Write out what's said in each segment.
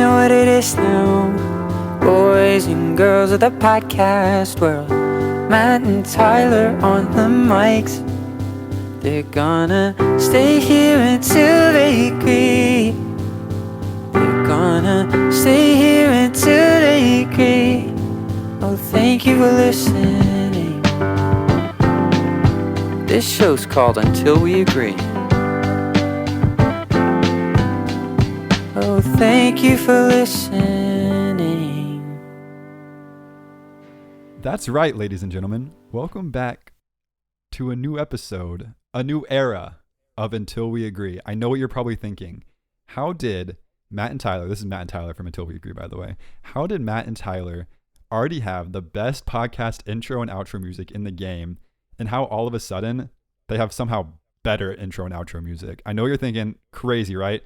know what it is now. Boys and girls of the podcast world. Matt and Tyler on the mics. They're gonna stay here until they agree. They're gonna stay here until they agree. Oh, thank you for listening. This show's called Until We Agree. Oh, thank you for listening. That's right, ladies and gentlemen. Welcome back to a new episode, a new era of Until We Agree. I know what you're probably thinking. How did Matt and Tyler, this is Matt and Tyler from Until We Agree, by the way. How did Matt and Tyler already have the best podcast intro and outro music in the game, and how all of a sudden they have somehow better intro and outro music? I know you're thinking, crazy, right?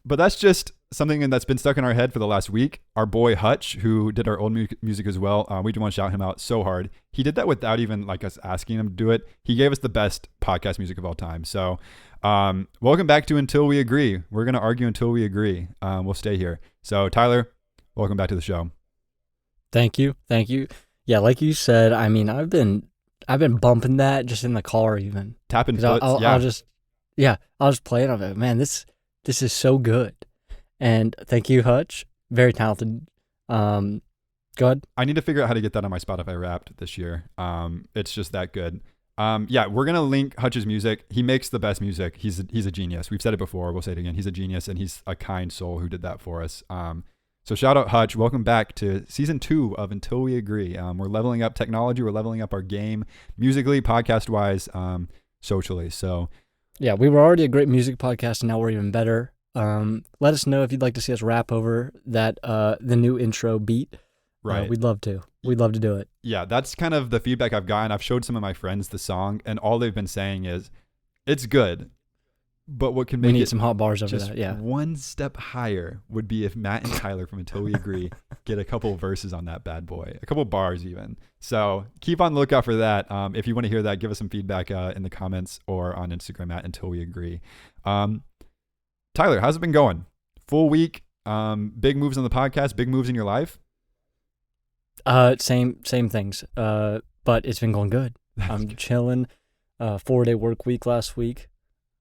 But that's just something that's been stuck in our head for the last week. Our boy Hutch, who did our old music as well, we do want to shout him out so hard. He did that without even like us asking him to do it. He gave us the best podcast music of all time. So welcome back to Until We Agree. We're going to argue until we agree. We'll stay here. So Tyler, welcome back to the show. Thank you. Yeah, like you said, I mean, I've been bumping that just in the car even. Tapping foots, I'll just play it on it. Man, this is so good. And thank you, Hutch. Very talented. Go ahead. I need to figure out how to get that on my Spotify Wrapped this year. It's just that good. Yeah, we're gonna link Hutch's music. He makes the best music. He's a genius. We've said it before. We'll say it again. He's a genius, and he's a kind soul who did that for us. So shout out Hutch. Welcome back to season 2 of Until We Agree. We're leveling up technology. We're leveling up our game musically, podcast wise, socially. So yeah, we were already a great music podcast, and now we're even better. Let us know if you'd like to see us rap over that the new intro beat. Right. We'd love to. We'd love to do it. Yeah, that's kind of the feedback I've gotten. I've showed some of my friends the song, and all they've been saying is, it's good. But what can make we need it some hot bars over just that, yeah. one step higher would be if Matt and Tyler from Until We Agree get a couple verses on that bad boy, a couple bars even. So keep on the lookout for that. If you want to hear that, give us some feedback in the comments or on Instagram at Until We Agree. Tyler, how's it been going? Full week, big moves on the podcast, big moves in your life? Same things. But it's been going good. I'm chilling. 4-day work week last week.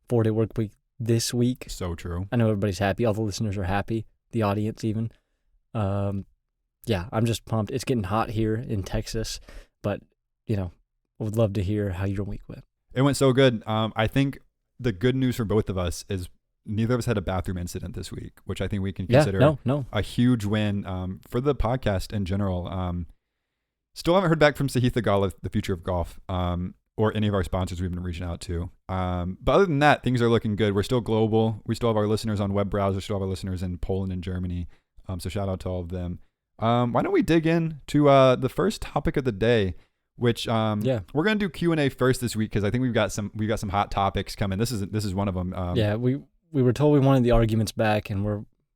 4-day work week this week. So true. I know everybody's happy. All the listeners are happy. The audience even. Yeah, I'm just pumped. It's getting hot here in Texas, but I would love to hear how your week went. It went so good. I think the good news for both of us is neither of us had a bathroom incident this week, which I think we can consider a huge win for the podcast in general. Still haven't heard back from Sahith Agala, the future of golf, or any of our sponsors we've been reaching out to. But other than that, things are looking good. We're still global. We still have our listeners on web browsers, still have our listeners in Poland and Germany. So shout out to all of them. Why don't we dig in to the first topic of the day, which we're going to do Q&A first this week because I think we've got some hot topics coming. This is one of them. We were told we wanted the arguments back, and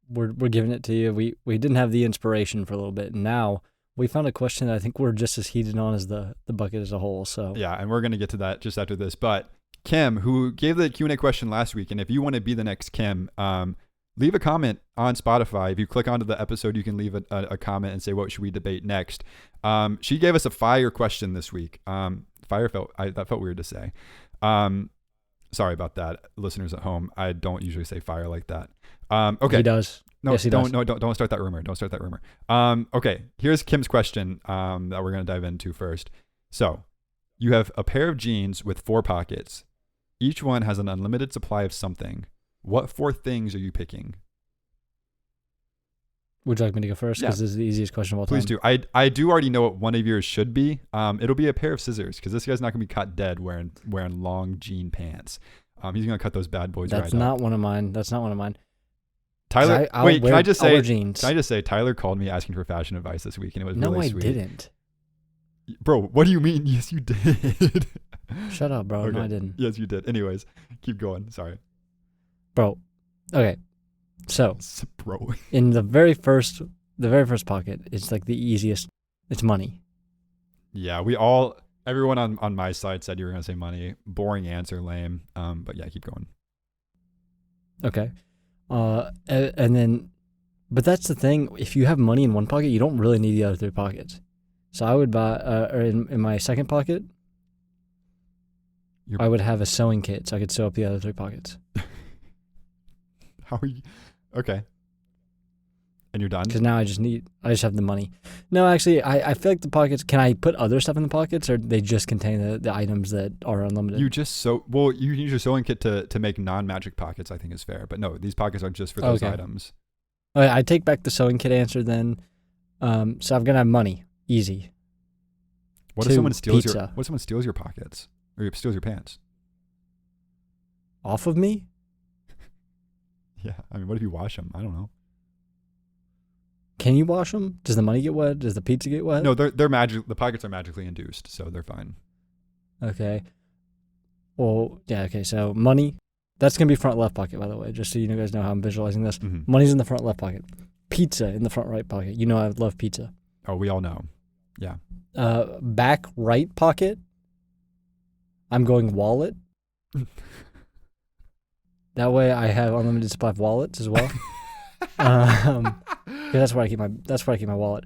we're giving it to you. We didn't have the inspiration for a little bit, and now we found a question that I think we're just as heated on as the bucket as a whole. So yeah, and we're going to get to that just after this. But Kim, who gave the Q&A question last week, and if you want to be the next Kim, leave a comment on Spotify. If you click onto the episode, you can leave a comment and say, what should we debate next? She gave us a fire question this week. That felt weird to say. Sorry about that, listeners at home. I don't usually say fire like that. Okay. He does. No, yes, he does. Don't start that rumor. Don't start that rumor. Okay, here's Kim's question that we're going to dive into first. So, you have a pair of jeans with 4 pockets. Each one has an unlimited supply of something. What 4 things are you picking? Would you like me to go first? Because this is the easiest question of all time. Please do. I do already know what one of yours should be. It'll be a pair of scissors because this guy's not going to be caught dead wearing long jean pants. He's going to cut those bad boys right That's not one of mine. Tyler, wait, can I just say Tyler called me asking for fashion advice this week, and it was really sweet. No, I didn't. Bro, what do you mean? Yes, you did. Shut up, bro. Okay. No, I didn't. Yes, you did. Anyways, keep going. Sorry. Bro, okay. So, bro, in the very first pocket, it's like the easiest. It's money. Yeah, everyone on my side said you were going to say money. Boring answer, lame. But yeah, keep going. Okay. And then But that's the thing. If you have money in one pocket, you don't really need the other 3 pockets. So I would buy, or in my second pocket, I would have a sewing kit so I could sew up the other 3 pockets. How are you? Okay. And you're done? Because now I just have the money. No, actually, I feel like the pockets, can I put other stuff in the pockets, or they just contain the items that are unlimited? You use your sewing kit to make non-magic pockets, I think is fair. But no, these pockets are just for those items. Okay, I take back the sewing kit answer then. So I'm going to have money. Easy. What if someone steals your pockets? Or steals your pants? Off of me? Yeah. I mean, what if you wash them? I don't know. Can you wash them? Does the money get wet? Does the pizza get wet? No, they're magic. The pockets are magically induced, so they're fine. Okay. Well, yeah, okay. So money, that's going to be front left pocket, by the way, just so you guys know how I'm visualizing this. Mm-hmm. Money's in the front left pocket. Pizza in the front right pocket. You know I love pizza. Oh, we all know. Yeah. Back right pocket, I'm going wallet. That way I have unlimited supply of wallets as well. That's where I keep my wallet.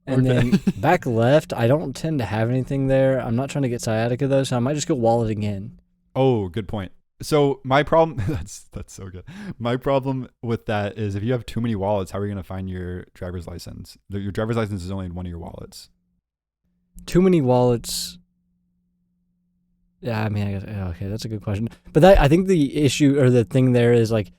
And then back left, I don't tend to have anything there. I'm not trying to get sciatica though, so I might just go wallet again. Oh, good point. So my problem that's so good. My problem with that is if you have too many wallets, how are you going to find your driver's license? Your driver's license is only in one of your wallets. Too many wallets. Yeah, I mean, I guess, okay, that's a good question. But I think the issue or the thing there is like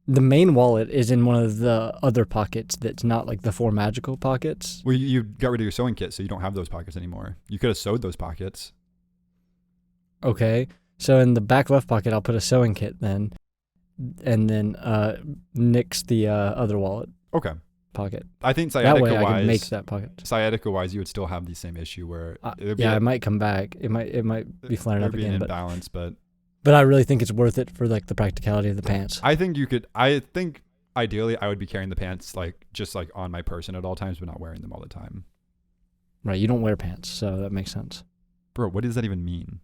the main wallet is in one of the other pockets that's not like the 4 magical pockets. Well, you got rid of your sewing kit, so you don't have those pockets anymore. You could have sewed those pockets. Okay, so in the back left pocket, I'll put a sewing kit then, and then nix the other wallet. Okay. Pocket. I think that way I can make that pocket. Sciatica-wise, you would still have the same issue where it might come back. It might be flaring up again. Imbalance, but I really think it's worth it for like the practicality of the pants. I think you could. I think ideally I would be carrying the pants just on my person at all times, but not wearing them all the time. Right. You don't wear pants, so that makes sense. Bro, what does that even mean?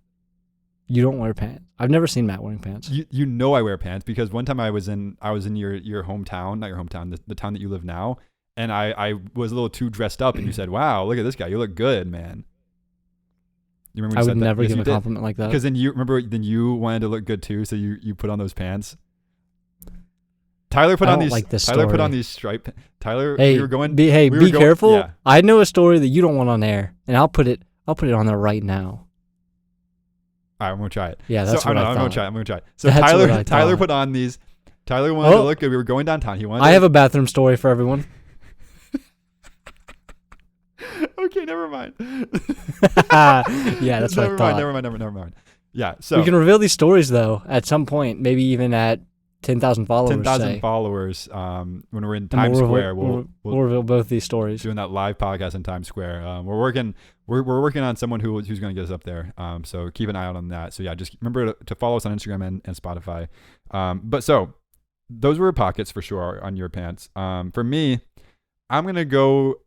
You don't wear pants. I've never seen Matt wearing pants. You know I wear pants because one time I was in your hometown, not your hometown, the town that you live now, and I was a little too dressed up, and you said, "Wow, look at this guy. You look good, man." You remember? I would never give a compliment like that. Because then you wanted to look good too, so you put on those pants. Tyler put on these striped. Tyler, hey, we were going. Be careful. Yeah. I know a story that you don't want on air, and I'll put it on there right now. All right, I'm gonna try it. Yeah, that's what I thought. I'm gonna try it. So Tyler put on these. Tyler wanted to look good. We were going downtown. I have a bathroom story for everyone. Okay, never mind. Yeah, that's what I thought. Never mind. Yeah, so we can reveal these stories though at some point, maybe even at 10,000 followers. 10,000 followers. When we're in Times Square, we'll reveal both these stories. Doing that live podcast in Times Square. We're working on someone who's going to get us up there. So keep an eye out on that. So yeah, just remember to follow us on Instagram and Spotify. But so those were pockets for sure on your pants. For me, I'm gonna go.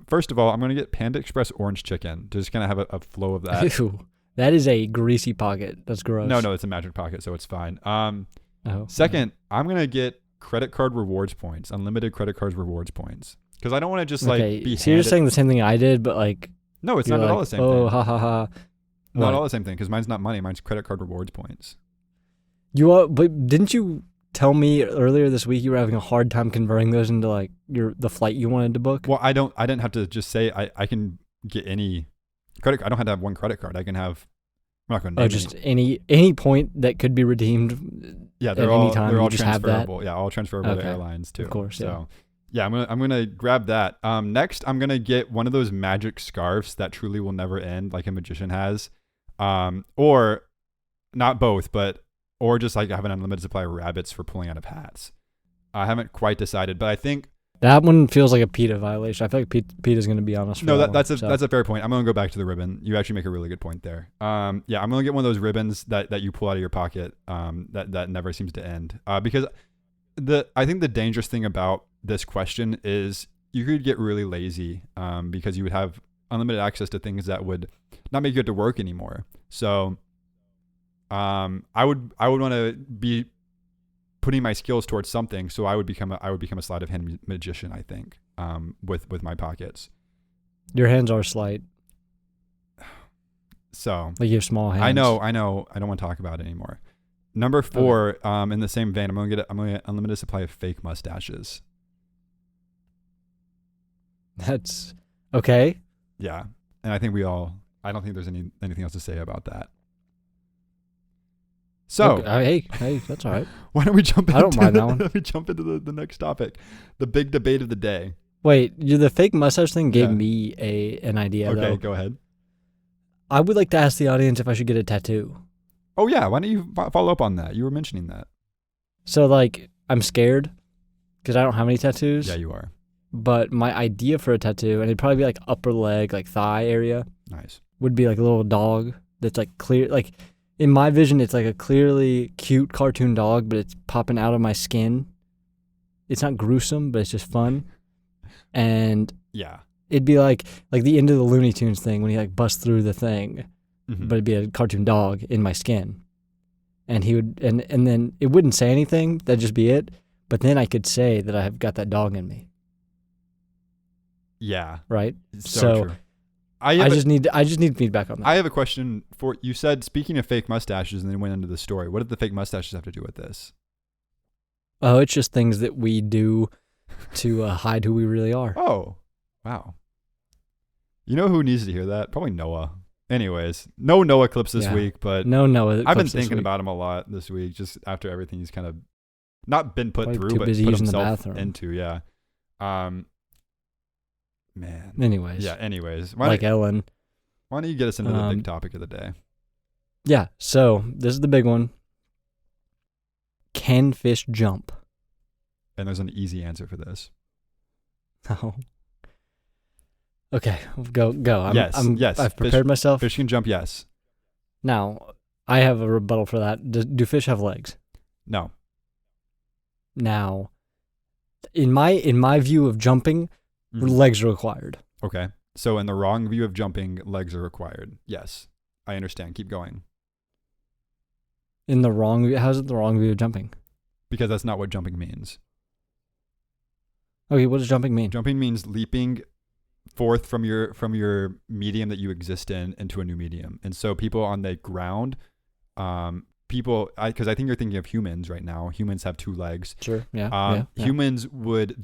First of all, I'm gonna get Panda Express orange chicken. Just kind of have a flow of that. Ew, that is a greasy pocket. That's gross. No, it's a magic pocket, so it's fine. Second, I'm gonna get credit card rewards points, unlimited credit card rewards points, because I don't want to just be. So you're saying the same thing I did, but like. No, it's not at all the same thing. Oh, ha ha ha. Not all the same thing, because mine's not money. Mine's credit card rewards points. But didn't you tell me earlier this week you were having a hard time converting those into like the flight you wanted to book? Well, I didn't have to just say I can get any credit. I don't have to have one credit card. I can have. I'm not going to. Just any point that could be redeemed. Yeah, they're all transferable. Yeah, all transferable to airlines too. Of course. So yeah, I'm gonna grab that. Next, I'm gonna get one of those magic scarves that truly will never end, like a magician has. Or not both, but. Or just like have an unlimited supply of rabbits for pulling out of hats. I haven't quite decided, but I think that one feels like a PETA violation. I feel like PETA's going to be honest. That's a fair point. I'm going to go back to the ribbon. You actually make a really good point there. Yeah, I'm going to get one of those ribbons that you pull out of your pocket. That never seems to end. Because I think the dangerous thing about this question is you could get really lazy. Because you would have unlimited access to things that would not make you have to work anymore. So. I would want to be putting my skills towards something. So I would become a sleight of hand magician, I think, with my pockets. Your hands are slight. So Like you have small hands. I know. I don't want to talk about it anymore. Number 4, in the same vein, I'm going to get unlimited supply of fake mustaches. That's okay. Yeah. And I think I don't think there's anything else to say about that. So Okay. Hey, that's all right. why don't we jump into I don't mind that one. Let me jump into the next topic. The big debate of the day. Wait, the fake mustache thing gave Yeah. me an idea Okay, though. go ahead. I would like to ask the audience if I should get a tattoo. Oh yeah, why don't you follow up on that? You were mentioning that. So like, I'm scared because I don't have any tattoos. Yeah, you are. But my idea for a tattoo, and it'd probably be like upper leg, like thigh area, Nice. would be like a little dog that's like clear. Like in my vision, it's like a clearly cute cartoon dog, but it's popping out of my skin. It's not gruesome, but it's just fun. And Yeah. it'd be like the end of the Looney Tunes thing when he like busts through the thing, Mhm. but it'd be a cartoon dog in my skin. And he would, and then it wouldn't say anything. That'd just be it. But then I could say that I have got that dog in me, Yeah. right? So true. I just need feedback on that. I have a question for you. Said, speaking of fake mustaches, and then went into the story. What did the fake mustaches have to do with this? Oh, it's just things that we do to hide who we really are. Oh, wow. You know who needs to hear that? Probably Noah. Anyways, no Noah clips this Yeah. week, but No, I've been thinking about him a lot this week, just after everything he's kind of not been put Probably through, too but busy put using the himself bathroom. into. Yeah. Man. Anyways. Yeah. Anyways, Like Ellen. why don't you get us into the big topic of the day? Yeah. So this is the big one. Can fish jump? And there's an easy answer for this. No. Okay, go. Yes. I've prepared myself. Fish can jump. Yes. Now, I have a rebuttal for that. Do fish have legs? No. Now, in my view of jumping, Mhm. legs are required. Okay. So in the wrong view of jumping, legs are required. Yes. I understand. Keep going. In the wrong view, how's it the wrong view of jumping? Because that's not what jumping means. Okay, what does jumping mean? Jumping means leaping forth from your medium that you exist in into a new medium. And so people on the ground, because I think you're thinking of humans right now. Humans have 2 legs. Sure. Yeah. Humans would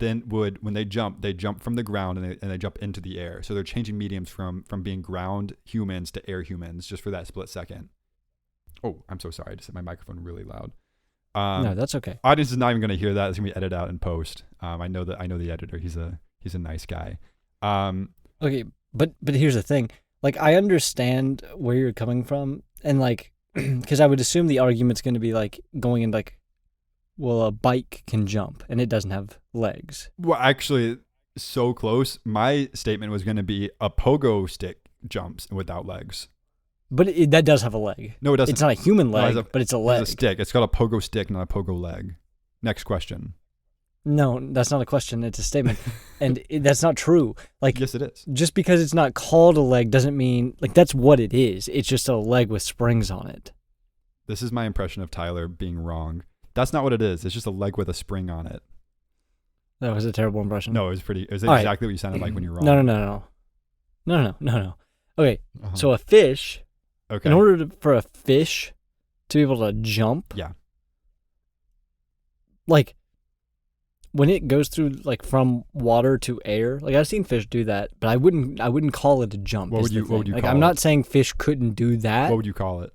when they jump from the ground and they jump into the air. So they're changing mediums from being ground humans to air humans just for that split second. Oh, I'm so sorry. I just hit my microphone really loud. No, that's okay. Audience is not even going to hear that. It's going to be edited out in post. I know the editor. He's a nice guy. Okay, but here's the thing. Like, I understand where you're coming from, and like, because I would assume the argument's going to be like going in like, well, a bike can jump and it doesn't have legs. Well, actually, so close. My statement was going to be a pogo stick jumps without legs. But that does have a leg. No, it doesn't. It's not a human leg, but it's a leg. It's a stick. It's called a pogo stick, not a pogo leg. Next question. No, that's not a question. It's a statement. And that's not true. Like, Yes, it is. just because it's not called a leg doesn't mean, like, that's what it is. It's just a leg with springs on it. This is my impression of Tyler being wrong. That's not what it is. It's just a leg with a spring on it. That was a terrible impression. No, it was All right. exactly what you sounded like when you were wrong. No. Okay, Uh-huh. so a fish, Okay. in order for a fish to be able to jump, Yeah. like, when it goes through, like, from water to air, like, I've seen fish do that, but I wouldn't call it a jump. What is would the you- what would thing. you like, call I'm it? not saying fish couldn't do that. What would you call it?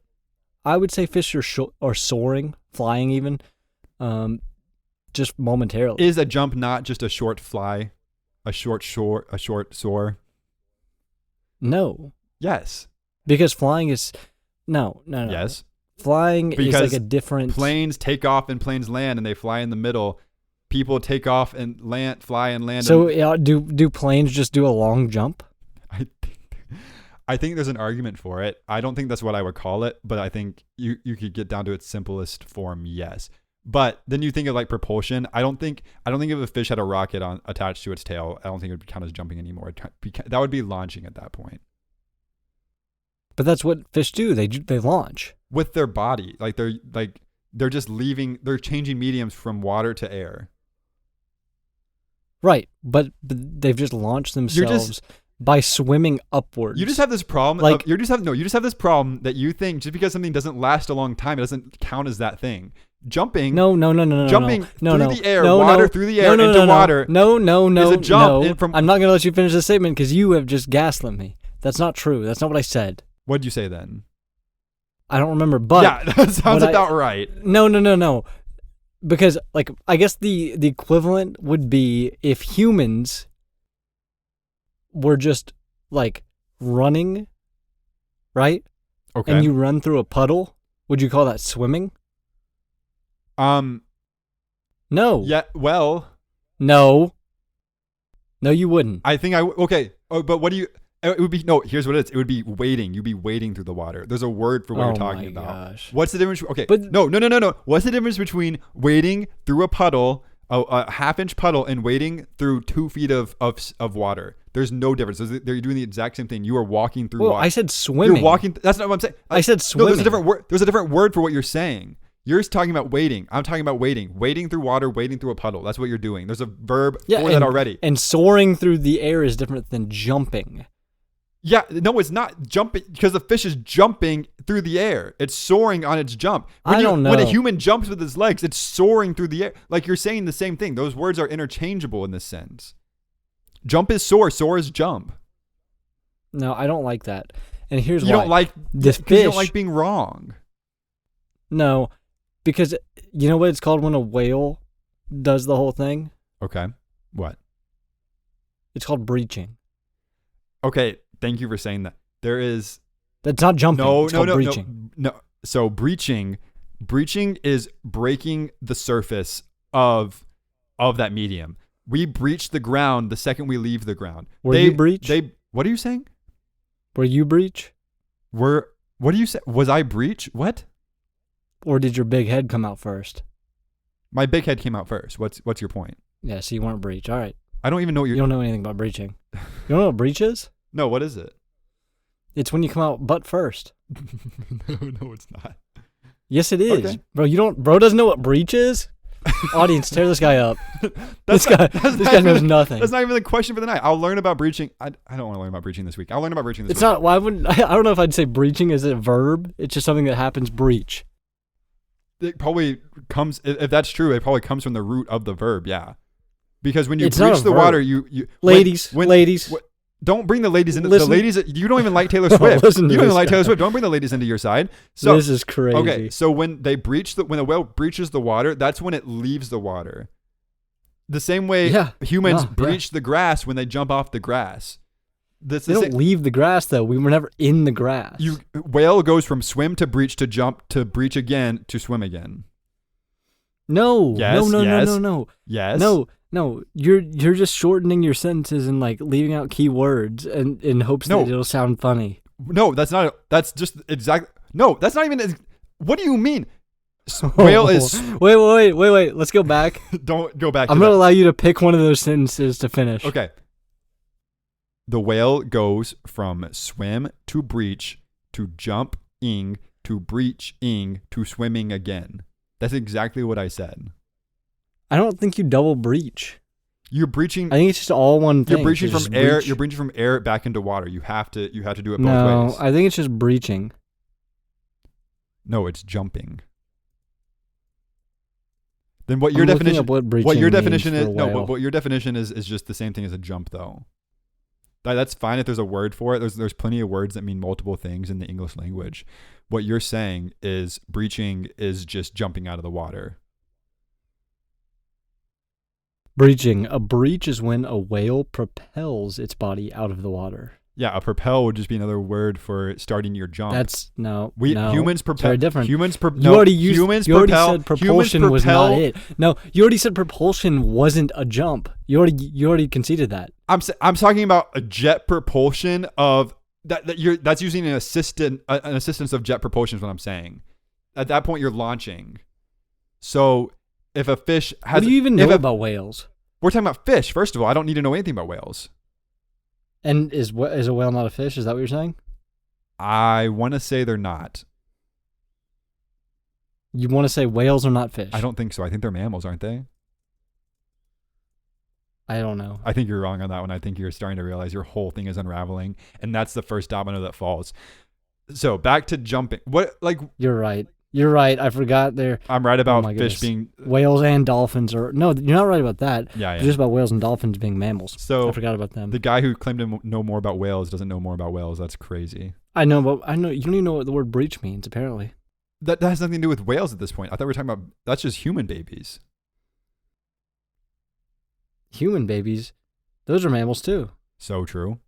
I would say fish are soaring, flying even, just momentarily. Is a jump not just a short fly, a short soar? No, Yes. because flying is no. Yes. Flying is Because like a different. Planes take off and planes land, and they fly in the middle. People take off and fly and land. So do planes just do a long jump? I think there's an argument for it. I don't think that's what I would call it, but I think you could get down to its simplest form, yes. But then you think of like propulsion. I don't think if a fish had a rocket attached to its tail, I don't think it would count as jumping anymore. That would be launching at that point. But that's what fish do. They launch. With their body, like they're like They're just they're changing mediums from water to air. Right, but they've just launched themselves by swimming upwards. You just have this problem. Like- You just have this problem that you think just because something doesn't last a long time, it doesn't count as that thing. Jumping. No. Jumping no, through no, the air, no, water no, through the air no, into water. No. is a jump no. from. I'm not gonna let you finish the statement because you have just gaslit me. That's not true. That's not what I said. What did you say then? I don't remember, but yeah, that sounds about right. No. Because like I guess the equivalent would be if humans were just like running, right? Okay. And you run through a puddle, would you call that swimming? No. Yeah. Well. No, you wouldn't. I think okay. Oh, but what do you? It would be no. Here's what it is. It would be wading. You'd be wading through the water. There's a word for what you're talking about. Gosh. What's the difference? Okay. But no. What's the difference between wading through a puddle, a half-inch puddle, and wading through 2 feet of water? There's no difference. They're doing the exact same thing. You are walking through water. I said swimming. You're walking. That's not what I'm saying. I said swimming. No, there's a different word. There's a different word for what you're saying. You're talking about wading. I'm talking about wading. Wading through water, wading through a puddle. That's what you're doing. There's a verb for that already. And soaring through the air is different than jumping. Yeah, no, it's not jumping because the fish is jumping through the air. It's soaring on its jump. I don't know. When a human jumps with his legs, it's soaring through the air. Like you're saying the same thing. Those words are interchangeable in this sense. Jump is soar. Soar is jump. No, I don't like that. And here's why. You don't like the because fish. you don't like being wrong. No, because you know what it's called when a whale does the whole thing? Okay. What? It's called breaching. Okay. Thank you for saying that. There is. That's not jumping. It's called no, breaching. no. So breaching is breaking the surface of that medium. We breach the ground the second we leave the ground. You breach? What are you saying? Were you breach? What do you say? Was I breach? What? Or did your big head come out first? My big head came out first. What's your point? Yeah, so you weren't breach. All right. I don't even know what You don't know anything about breaching. You don't know what breach is? No, what is it? It's when you come out butt first. No, it's not. Yes, it is. Okay. Bro doesn't know what breach is? Audience, tear this guy up. This guy knows nothing. That's not even the question for the night. I'll learn about breaching. I don't want to learn about breaching this week. I'll learn about breaching this week. It's not. Why wouldn't I don't know if I'd say breaching is a verb. It's just something that happens. Breach. It probably comes. If that's true, it probably comes from the root of the verb. Yeah, because when you It's not breach a the verb. water, you Ladies. Don't bring the ladies into Listen. the ladies. You don't even like Taylor Swift. Listen to You don't even this like Taylor guy. Swift. Don't bring the ladies into your side. So this is crazy. okay, so when a whale breaches the water, that's when it leaves the water. The same way humans breach the grass when they jump off the grass. They don't leave the grass though. We were never in the grass. Whale goes from swim to breach to jump to breach again to swim again. No. Yes, No. yes. Yes. Yes. No. You're just shortening your sentences and like leaving out key words and in hopes that it'll sound funny. No, that's not. That's just exactly. No, that's not even. What do you mean? Whale is. Wait. Let's go back. Don't go back. I'm going to allow you to pick one of those sentences to finish. Okay. The whale goes from swim to breach to jumping to breaching to swimming again. That's exactly what I said. I don't think you double breach. You're breaching. I think it's just all one thing. You're breaching It's from just air. breach. You're breaching from air back into water. You have to do it both No, ways. I think it's just breaching. No, it's jumping. Then what your I'm looking definition? up what breaching What your means definition for is? a No, whale. what your definition is just the same thing as a jump, though. That's fine if there's a word for it. There's plenty of words that mean multiple things in the English language. What you're saying is breaching is just jumping out of the water. Breaching. A breach is when a whale propels its body out of the water. Yeah, a propel would just be another word for starting your jump. Humans propel. It's very different. Humans propel. You already said propulsion was not it. No, you already said propulsion wasn't a jump. You already conceded that. I'm talking about a jet propulsion of that's using an assistance of jet propulsion is what I'm saying. At that point, you're launching. So if a fish has, what do you even know about whales? We're talking about fish. First of all, I don't need to know anything about whales. And is a whale not a fish? Is that what you're saying? I want to say they're not. You want to say whales are not fish? I don't think so. I think they're mammals, aren't they? I don't know. I think you're wrong on that one. I think you're starting to realize your whole thing is unraveling, and that's the first domino that falls. So back to jumping. What, like? You're right. You're right. I forgot there. I'm right about my fish goodness. being Whales and dolphins are no. You're not right about that. Yeah, It's just about whales and dolphins being mammals. So I forgot about them. the guy who claimed to know more about whales doesn't know more about whales. That's crazy. I know, but I know you don't even know what the word breach means. Apparently, That has nothing to do with whales at this point. I thought we were talking about that's just human babies. human babies, those are mammals too. So true.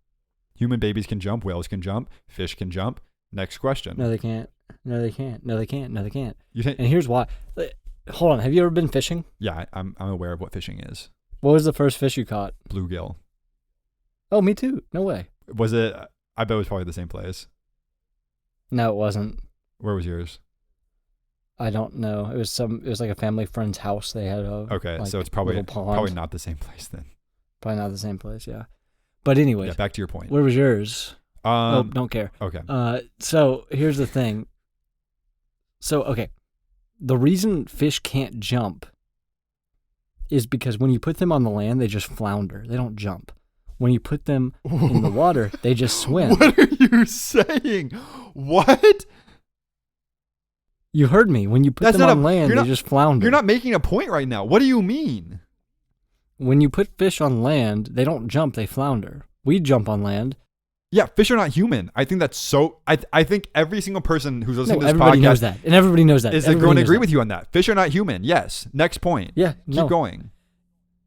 Human babies can jump. Whales can jump. Fish can jump. Next question. No, they can't. No, they can't. No, they can't. No, they can't. You think? And here's why. Hold on. Have you ever been fishing? Yeah, I'm aware of what fishing is. What was the first fish you caught? Bluegill. Oh, me too. No way. Was it? I bet it was probably the same place. No, it wasn't. Where was yours? I don't know. It was like a family friend's house. They had a Okay, like, so it's probably little pond. probably not the same place then. Probably not the same place. Yeah. But anyways, Yeah, back to your point. where was yours? Don't care. Okay. So here's the thing. So, okay. The reason fish can't jump is because when you put them on the land, they just flounder. They don't jump. When you put them in the water, they just swim. What are you saying? What? You heard me. When you put That's them not on land, they just flounder. You're not making a point right now. What do you mean? When you put fish on land, they don't jump, they flounder. We jump on land. Yeah, fish are not human. I think that's so. I think every single person who's listening to this everybody podcast knows that. And everybody knows that. is Everybody going to knows agree that. with you on that. Fish are not human. Yes. Next point. Yeah. Keep going.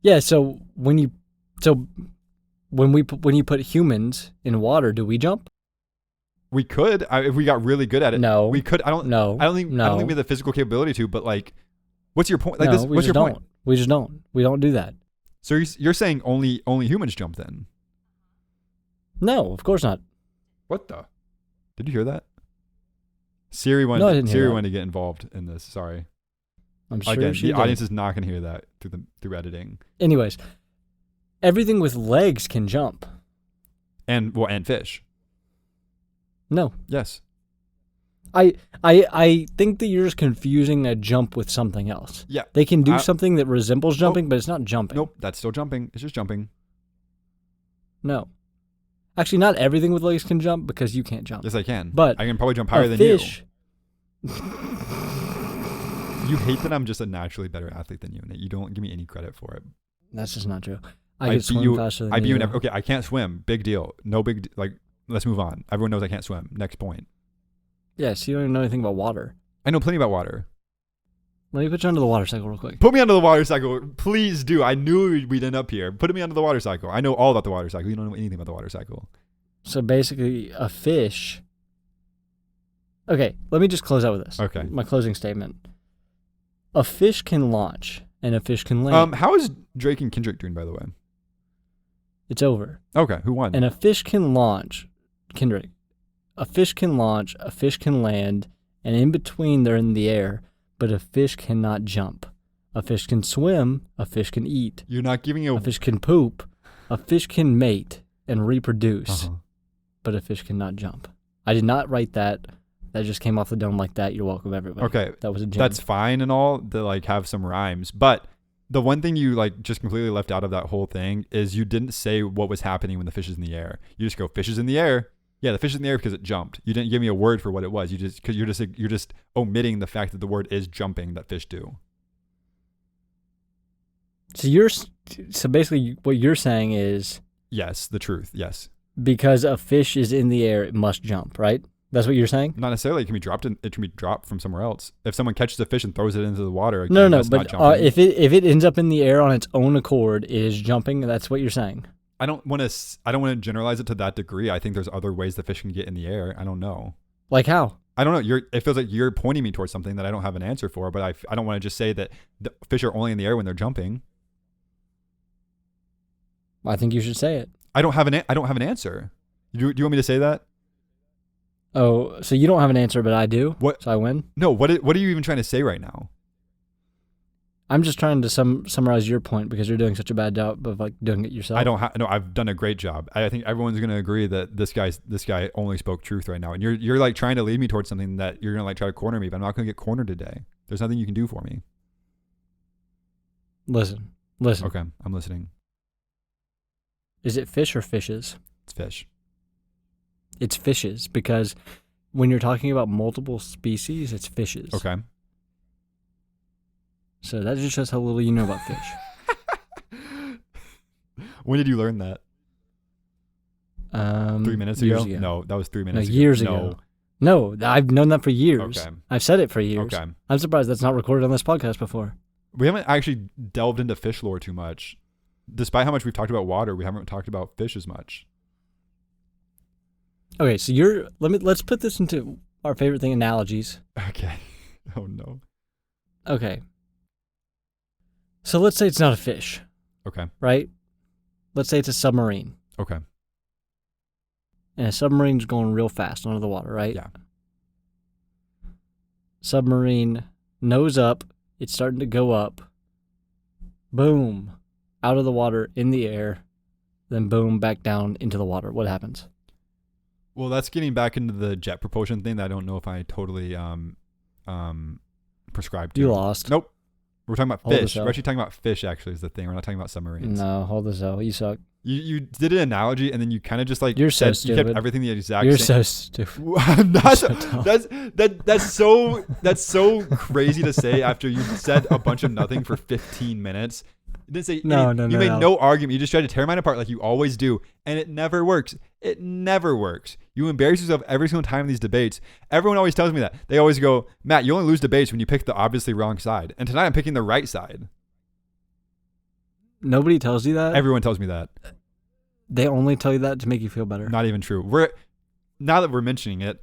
Yeah, so when you put humans in water, do we jump? We could if we got really good at it. No. We could. I don't think we have the physical capability to. But like, what's your point? Like no, this. What's your point? We just don't. We don't do that. So you're saying only humans jump then? No, of course not. What the? Did you hear that? Siri No, I didn't hear Siri that. wanted to get involved in this. Sorry. I'm sure Again, she the did. audience is not going to hear that through editing. Anyways, everything with legs can jump. And fish. No. Yes. I think that you're just confusing a jump with something else. Yeah. They can do something that resembles jumping, Nope. but it's not jumping. Nope. That's still jumping. It's just jumping. No. Actually, not everything with legs can jump because you can't jump. Yes, I can. But I can probably jump higher a than fish, you. You hate that I'm just a naturally better athlete than you, and you don't give me any credit for it. That's just not true. I I can beat swim you- faster than I beat you. you. Okay, I can't swim. Big deal. No big. Let's move on. Everyone knows I can't swim. Next point. Yes, you don't even know anything about water. I know plenty about water. Let me put you under the water cycle real quick. Put me under the water cycle. Please do. I knew we'd end up here. Put me under the water cycle. I know all about the water cycle. You don't know anything about the water cycle. So basically, a fish. Okay, let me just close out with this. Okay. My closing statement. A fish can launch, and a fish can land. How is Drake and Kendrick doing, by the way? It's over. Okay, who won? And a fish can launch, Kendrick. A fish can launch, a fish can land, and in between they're in the air, but a fish cannot jump. A fish can swim, a fish can eat, You're not giving a fish can poop, a fish can mate and reproduce, Uh-huh. but a fish cannot jump. I did not write that. That just came off the dome like that. You're welcome, everybody. Okay, That was a gem. that's fine and all to have some rhymes, but the one thing you just completely left out of that whole thing is you didn't say what was happening when the fish is in the air. You just go, fish is in the air. Yeah, the fish is in the air because it jumped. You didn't give me a word for what it was. You're just omitting the fact that the word is jumping that fish do. So basically what you're saying is Yes, the truth. Yes, because a fish is in the air, it must jump, right? That's what you're saying? not necessarily. It can be dropped. It can be dropped from somewhere else. If someone catches a fish and throws it into the water, again, No, that's not but jumping. if it ends up in the air on its own accord, it is jumping. That's what you're saying. I don't want to generalize it to that degree. I think there's other ways the fish can get in the air. I don't know. Like how? I don't know. It feels like you're pointing me towards something that I don't have an answer for, but I don't want to just say that the fish are only in the air when they're jumping. I think you should say it. I don't have an answer. Do you want me to say that? Oh, so you don't have an answer, but I do? What? So I win? No. What are you even trying to say right now? I'm just trying to summarize your point because you're doing such a bad job of doing it yourself. I don't have. No, I've done a great job. I think everyone's going to agree that this guy only spoke truth right now, and you're trying to lead me towards something that you're going to try to corner me, but I'm not going to get cornered today. There's nothing you can do for me. Listen. Okay, I'm listening. Is it fish or fishes? It's fish. It's fishes, because when you're talking about multiple species, it's fishes. Okay. So that just shows how little you know about fish. When did you learn that? 3 minutes ago? Years ago. No, that was 3 minutes years ago. ago. No, I've known that for years. Okay. I've said it for years. Okay. I'm surprised that's not recorded on this podcast before. We haven't actually delved into fish lore too much. Despite how much we've talked about water, we haven't talked about fish as much. Okay, so let's put this into our favorite thing, analogies. Okay. Oh no. Okay. So let's say it's not a fish, Okay. right? Let's say it's a submarine. Okay. And a submarine's going real fast under the water, right? Yeah. Submarine, nose up, it's starting to go up. Boom. Out of the water, in the air. Then boom, back down into the water. What happens? Well, that's getting back into the jet propulsion thing that I don't know if I totally prescribed to. You lost. Nope. We're talking about Hold fish. this up. We're actually talking about fish, actually, is the thing. We're not talking about submarines. No, hold this out. You suck. You did an analogy, and then you kind of just like You're so said, you kept stupid. everything the exact You're same. so stupid. I'm not, You're so dumb. that's so crazy to say after you said a bunch of nothing for 15 minutes. You didn't say No, any, no, you no, made no. no argument. You just tried to tear mine apart like you always do, and it never works. It never works. You embarrass yourself every single time in these debates. Everyone always tells me that. They always go, Matt, you only lose debates when you pick the obviously wrong side. And tonight I'm picking the right side. Nobody tells you that? Everyone tells me that. They only tell you that to make you feel better. Not even true. Now that we're mentioning it,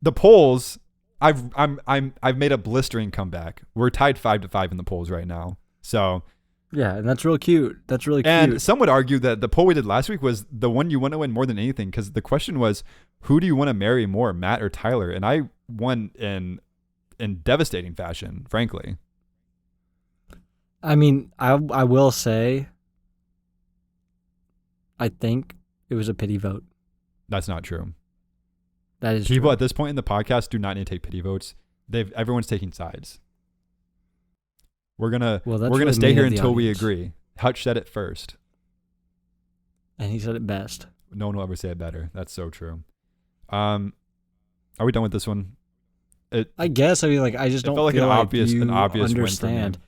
the polls, I've made a blistering comeback. We're tied 5-5 in the polls right now. So Yeah, and that's real cute. That's really cute. and some would argue that the poll we did last week was the one you want to win more than anything, because the question was, who do you want to marry more, Matt or Tyler? And I won in devastating fashion, frankly. I mean, I will say, I think it was a pity vote. That's not true. That is People true. at this point in the podcast do not need to take pity votes. Everyone's taking sides. We're gonna Well, that's we're gonna really stay mean here of the until we audience. agree. Hutch said it first. And he said it best. No one will ever say it better. That's so true. Are we done with this one? I guess. I mean, like, I just It don't felt like feel an like obvious- you an obvious win for me. understand.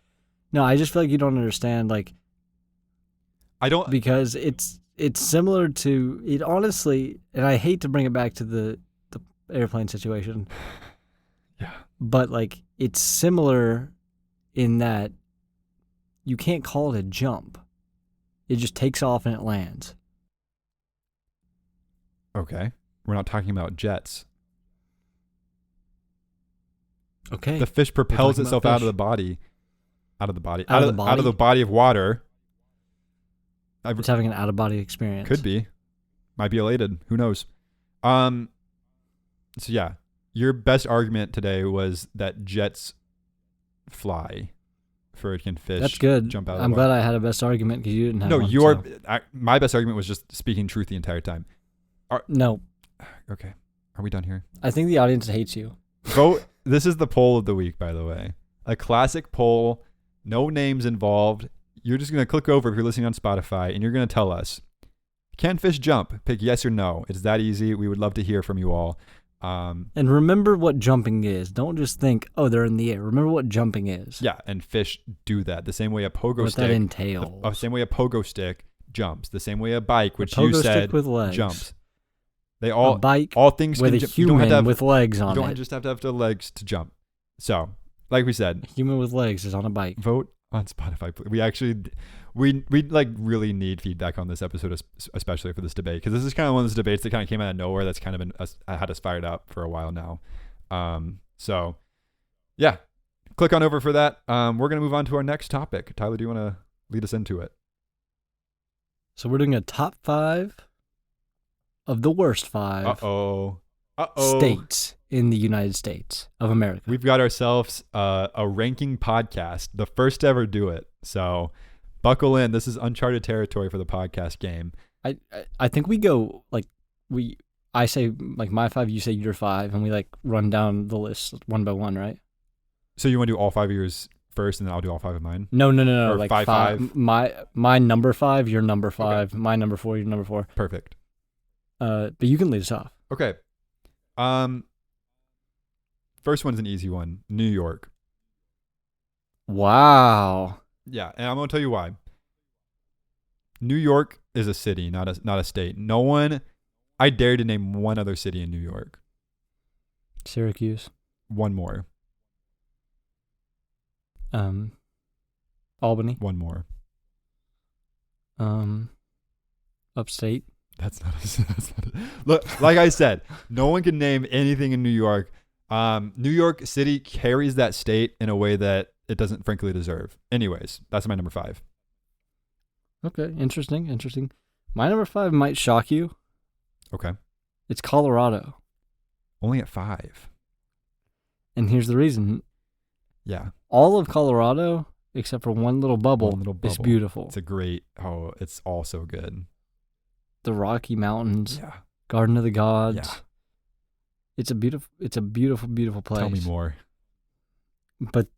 No, I just feel like you don't understand, like, I don't. because it's similar to it. Honestly, and I hate to bring it back to the airplane situation, Yeah. but like it's similar in that you can't call it a jump. It just takes off and it lands. Okay. We're not talking about jets. Okay. The fish propels talking about itself out of fish. the body. Out of the body. Out of the Out of the body of water. It's having an out of body experience. Could be. Might be elated. Who knows? So yeah, your best argument today was that jets fly for it can fish. That's good. Jump out of I'm the water. glad I had a best argument because you didn't have No, one. your so. my best argument was just speaking truth the entire time. No, Okay. Are we done here? I think the audience hates you. Vote. This is the poll of the week, by the way. A classic poll. No names involved. You're just going to click over if you're listening on Spotify, and you're going to tell us, can fish jump? Pick yes or no. It's that easy. We would love to hear from you all. And remember what jumping is. Don't just think, oh, they're in the air. Remember what jumping is. Yeah, and fish do that. The same way a pogo What stick. that entails. The same way a pogo stick jumps. The same way a bike, which a you pogo said stick with legs. jumps. They A all bike all things with can a jump. You don't have human to have, with legs you on don't it. just have to have the legs to jump. So, like we said, A human with legs is on a bike. vote on Spotify. We actually we like really need feedback on this episode, especially for this debate, because this is kind of one of those debates that kind of came out of nowhere. That's kind of been had us fired up for a while now. So yeah, click on over for that. We're gonna move on to our next topic. Tyler, do you want to lead us into it? So we're doing a top 5 of the worst 5 states in the United States of America. We've got ourselves a ranking podcast, the first to ever do it. So buckle in. This is uncharted territory for the podcast game. I think we go like I say like my 5, you say your 5, and we like run down the list one by one, right? So you want to do all 5 of yours first, and then I'll do all 5 of mine? No. Or Like five, five? My number 5, your number 5. My number 4, your number 4. Perfect. But you can lead us off. Okay. First one's an easy one. New York. Wow. Yeah, and I'm gonna tell you why. New York is a city, not a state. No one. I dare to name one other city in New York. Syracuse. One more. Albany. One more. Upstate. That's not Look, like I said, no one can name anything in New York. New York City carries that state in a way that it doesn't frankly deserve. Anyways, that's my number 5. Okay, interesting. My number 5 might shock you. Okay. It's Colorado. Only at 5. And here's the reason. Yeah. All of Colorado, except for one little bubble, is beautiful. It's all so good. The Rocky Mountains, Yeah. Garden of the Gods. Yeah. It's a beautiful place. Tell me more. But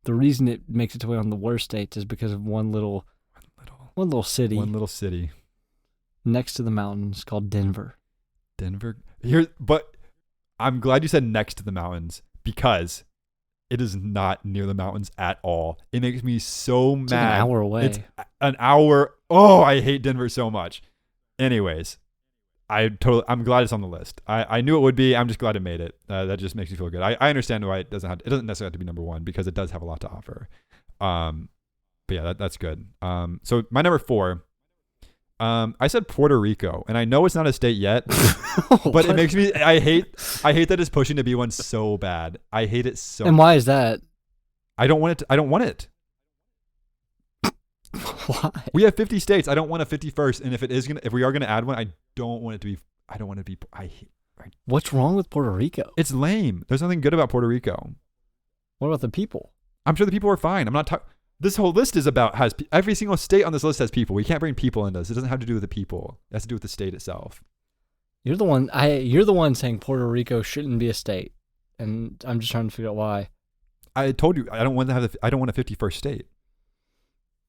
the reason it makes its way on the worst states is because of one little city. One little city next to the mountains called Denver. But I'm glad you said next to the mountains, because it is not near the mountains at all. It makes me so mad. It's like an hour away. It's an hour. Oh, I hate Denver so much. Anyways, I'm glad it's on the list. I knew it would be. I'm just glad it made it. That just makes me feel good. I understand why it doesn't necessarily have to be number 1, because it does have a lot to offer. But yeah, that's good. So my number 4, I said Puerto Rico, and I know it's not a state yet, but it makes me. I hate that it's pushing to be one so bad. I hate it so. And why is that? I don't want it. I don't want it. Why? We have 50 states. I don't want a 51st. And if we are gonna add one, I don't want it to be. I don't want it to be. What's wrong with Puerto Rico? It's lame. There's nothing good about Puerto Rico. What about the people? I'm sure the people are fine. I'm not talking. This whole list is has every single state on this list has people. We can't bring people into this. It doesn't have to do with the people. It has to do with the state itself. You're the one saying Puerto Rico shouldn't be a state, and I'm just trying to figure out why. I told you I don't want a 51st state.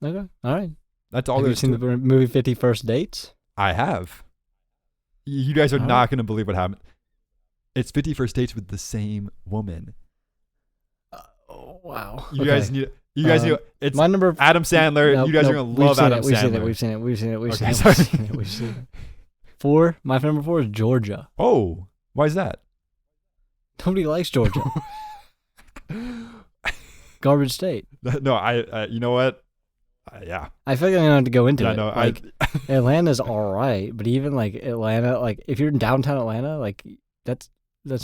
Okay, all right. That's all. Have you there's seen to the movie 50 First Dates? I have. You guys are All not right. going to believe what happened. It's 51st dates with the same woman. Oh, wow. You guys need. It's my number. Adam Sandler. You guys are going to love Adam Sandler. We've seen Okay, it. 4. My number 4 is Georgia. Oh, why is that? Nobody likes Georgia. Garbage state. No, you know what? Yeah. I feel like I'm gonna have to go into Yeah, it. no, like Atlanta's all right, but even like Atlanta, like if you're in downtown Atlanta, like that's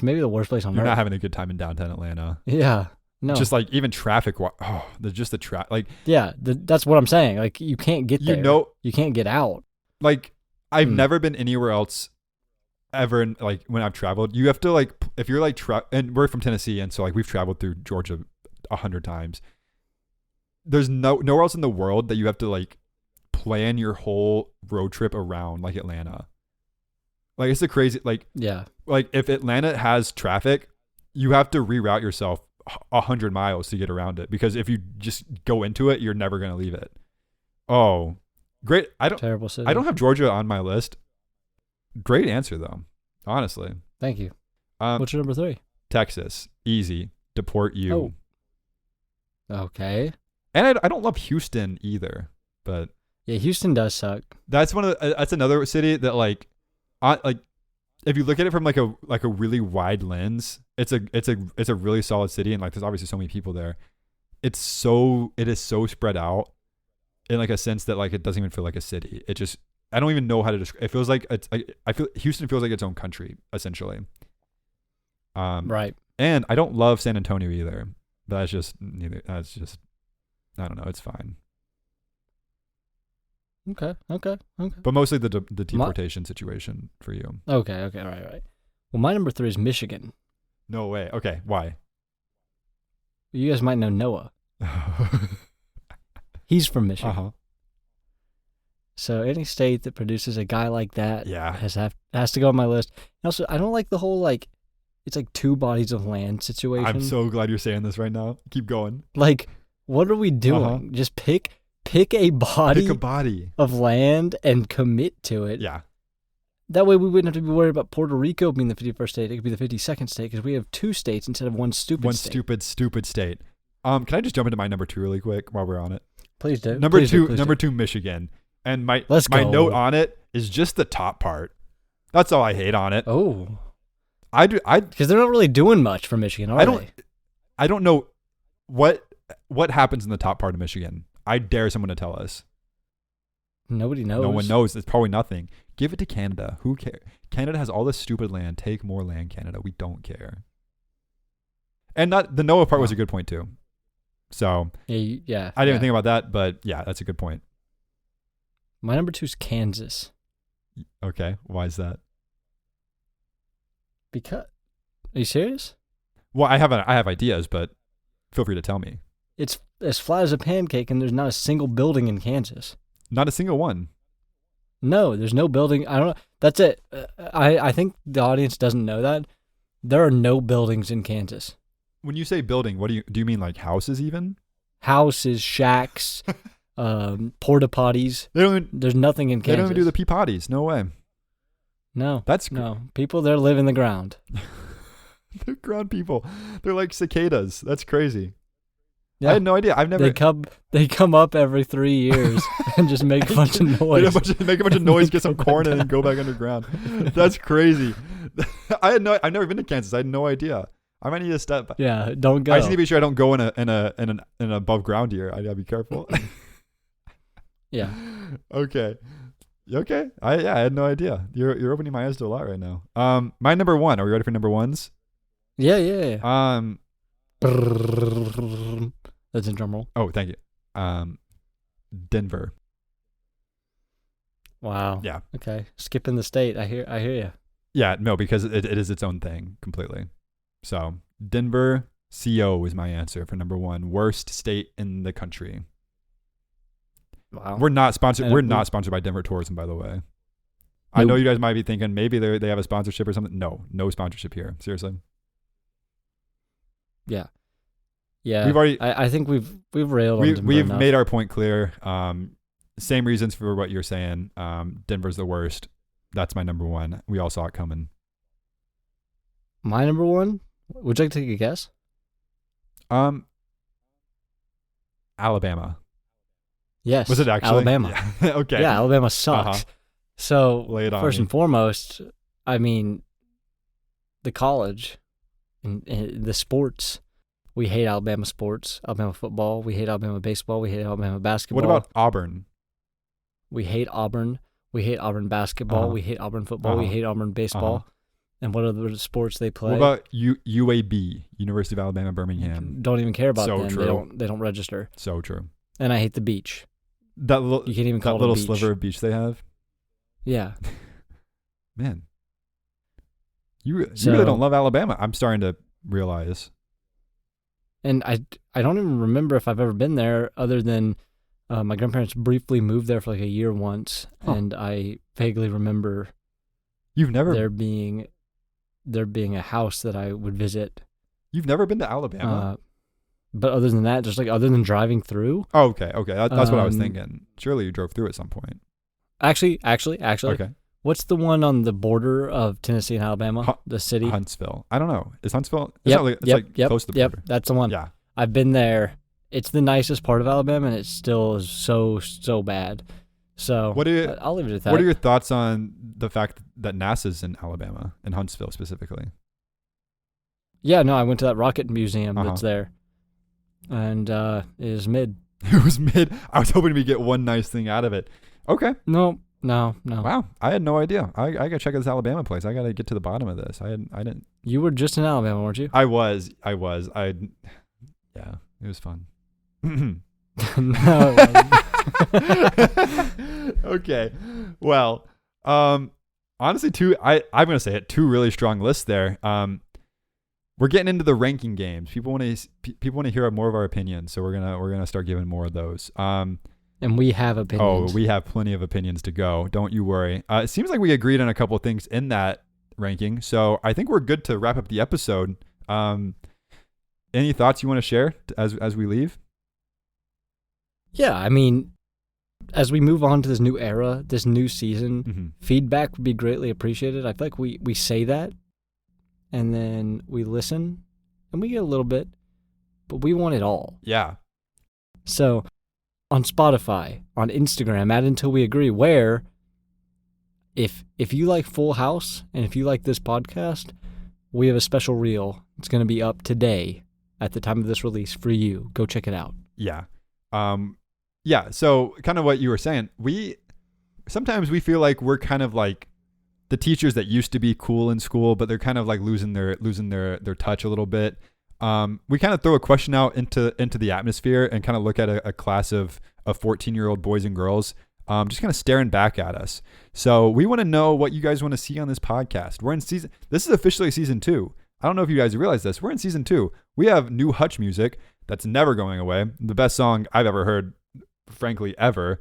maybe the worst place on You're earth. not having a good time in downtown Atlanta. Yeah. No. Just like even traffic. Oh, there's just the traffic. Like yeah, that's what I'm saying. Like you can't get there. You can't get out. Like I've never been anywhere else ever. Like when I've traveled, you have to like if you're like and we're from Tennessee, and so like we've traveled through Georgia 100 times. There's nowhere else in the world that you have to like plan your whole road trip around like Atlanta. Like it's a crazy like yeah. Like if Atlanta has traffic, you have to reroute yourself 100 miles to get around it, because if you just go into it, you're never gonna leave it. Oh, great! Terrible city. I don't have Georgia on my list. Great answer though, honestly. Thank you. What's your number 3? Texas, easy. Deport you. Oh. Okay. And I don't love Houston either, but yeah, Houston does suck. That's that's another city that like if you look at it from like a really wide lens, it's a really solid city, and like there's obviously so many people there. It is so spread out in like a sense that like it doesn't even feel like a city. It just I don't even know how to describe. It feels like I feel Houston feels like its own country essentially. Right. And I don't love San Antonio either. But that's just I don't know. It's fine. Okay. But mostly the deportation situation for you. Okay. Right. Well, my number 3 is Michigan. No way. Okay. Why? You guys might know Noah. He's from Michigan. Uh-huh. So any state that produces a guy like that Yeah. has to go on my list. And also, I don't like the whole like it's like two bodies of land situation. I'm so glad you're saying this right now. Keep going. Like, what are we doing? Uh-huh. Just pick a body Pick a body. of land and commit to it. Yeah. That way we wouldn't have to be worried about Puerto Rico being the 51st state. It could be the 52nd state because we have two states instead of one stupid state. One stupid state. Can I just jump into my number 2 really quick while we're on it? Please do. Number Please do. number 2, Michigan. And my Let's my go. note on it is just the top part. That's all I hate on it. Oh. I Because they're not really doing much for Michigan, are they? I don't know what happens in the top part of Michigan. I dare someone to tell us. Nobody knows. No one knows. It's probably nothing. Give it to Canada. Who cares? Canada has all this stupid land. Take more land, Canada. We don't care. And not the Noah part was a good point too. So Yeah. I didn't even think about that, but yeah, that's a good point. My number 2 is Kansas. Okay, why is that? Because are you serious? Well, I have ideas, but feel free to tell me. It's as flat as a pancake, and there's not a single building in Kansas. Not a single one. No, there's no building. I don't know. That's it. I think the audience doesn't know that. There are no buildings in Kansas. When you say building, what do you mean like houses even? Houses, shacks, porta potties. There's nothing in Kansas. They don't even do the pee potties. No way. No. That's no. People there live in the ground. They're ground people. They're like cicadas. That's crazy. Yeah. I had no idea. I've never. They come up every 3 years and just make a bunch of noise. Make a bunch of noise, get some corn in, and go back underground. That's crazy. I've never been to Kansas. I had no idea. I might need to step. Yeah, don't go. I just need to be sure I don't go in an above ground year. I gotta be careful. Yeah. Okay. I had no idea. You're opening my eyes to a lot right now. My number 1. Are we ready for number 1s? Yeah. That's a drum roll. Oh, thank you. Denver. Wow. Yeah. Okay. Skipping the state. I hear you. Yeah, no, because it is its own thing completely. So Denver, CO is my answer for number 1. Worst state in the country. Wow. We're not sponsored. And We're not sponsored by Denver Tourism, by the way. I know you guys might be thinking maybe they have a sponsorship or something. No sponsorship here. Seriously. Yeah. Yeah. We've already. I think we've railed on Denver We've enough. made our point clear. Same reasons for what you're saying. Denver's the worst. That's my number 1. We all saw it coming. My number 1. Would you like to take a guess? Alabama. Yes. Was it actually Alabama? Yeah. Okay. Yeah, Alabama sucks. Uh-huh. So Lay it on first me. and foremost, I mean, the college and the sports. We hate Alabama sports, Alabama football. We hate Alabama baseball. We hate Alabama basketball. What about Auburn? We hate Auburn. We hate Auburn basketball. Uh-huh. We hate Auburn football. We Uh-huh. hate Auburn baseball. Uh-huh. And what other sports they play? What about UAB, University of Alabama, Birmingham? Don't even care about So them. true. They don't register. So true. And I hate the beach. That little, You can't even call that it a little beach. sliver of beach they have. Yeah. Man, you really So- don't love Alabama. I'm starting to realize. And I don't even remember if I've ever been there other than my grandparents briefly moved there for like a year once. Huh. And I vaguely remember You've never there being a house that I would visit. You've never been to Alabama? But other than that, just like other than driving through. Oh, okay. That's what I was um, thinking. Surely you drove through at some point. Actually, Okay. what's the one on the border of Tennessee and Alabama? The city? Huntsville. I don't know. Is Huntsville? It's Yep, not like, it's yep, like yep, close to the yep. border. That's the one. Yeah. I've been there. It's the nicest part of Alabama, and it still is so bad. So What do you- I'll leave it at that. What are your thoughts on the fact that NASA's in Alabama, in Huntsville specifically? Yeah, no, I went to that rocket museum Uh-huh. that's there, and it is mid. It was mid. I was hoping we get one nice thing out of it. Okay. No. Wow. I had no idea. I gotta check out this Alabama place. I gotta get to the bottom of this. I didn't. You were just in Alabama, weren't you? I was. Yeah. It was fun. No, it wasn't. Okay. Well, honestly, I'm gonna say it. 2 really strong lists there. We're getting into the ranking games. People want to hear more of our opinions, so we're gonna start giving more of those. And we have opinions. Oh, we have plenty of opinions to go. Don't you worry. It seems like we agreed on a couple of things in that ranking. So I think we're good to wrap up the episode. Any thoughts you want to share as we leave? Yeah, I mean, as we move on to this new era, this new season, feedback would be greatly appreciated. I feel like we say that, and then we listen, and we get a little bit, but we want it all. Yeah. So on Spotify, on Instagram, at Until We Agree, where if you like Full House and if you like this podcast, we have a special reel. It's going to be up today at the time of this release for you. Go check it out. Yeah. Yeah. So kind of what you were saying, sometimes we feel like we're kind of like the teachers that used to be cool in school, but they're kind of like losing their touch a little bit. We kind of throw a question out into the atmosphere and kind of look at a class of 14-year-old boys and girls, just kind of staring back at us. So we want to know what you guys want to see on this podcast. This is officially season 2. I don't know if you guys realize this. We're in season 2. We have new Hutch music that's never going away. The best song I've ever heard, frankly, ever.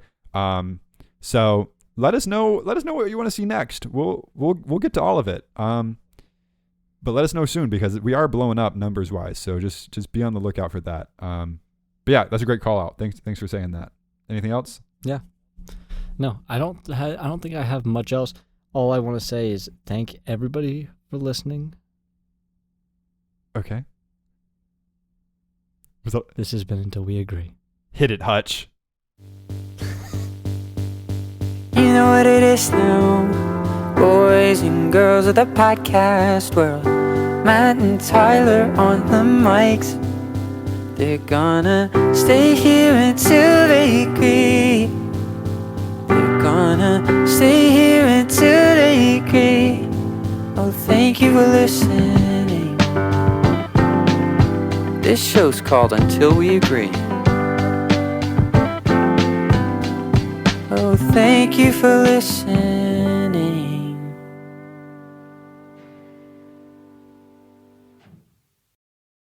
So let us know what you want to see next. We'll get to all of it. But let us know soon because we are blowing up numbers wise. So just be on the lookout for that. But yeah, that's a great call out. Thanks for saying that. Anything else? Yeah. No, I don't think I have much else. All I want to say is thank everybody for listening. Okay. This has been Until We Agree. Hit it, Hutch. You know what it is now, boys and girls of the podcast world. Matt and Tyler on the mics. They're gonna stay here until they agree. They're gonna stay here until they agree. Oh, thank you for listening. This show's called Until We Agree. Oh, thank you for listening.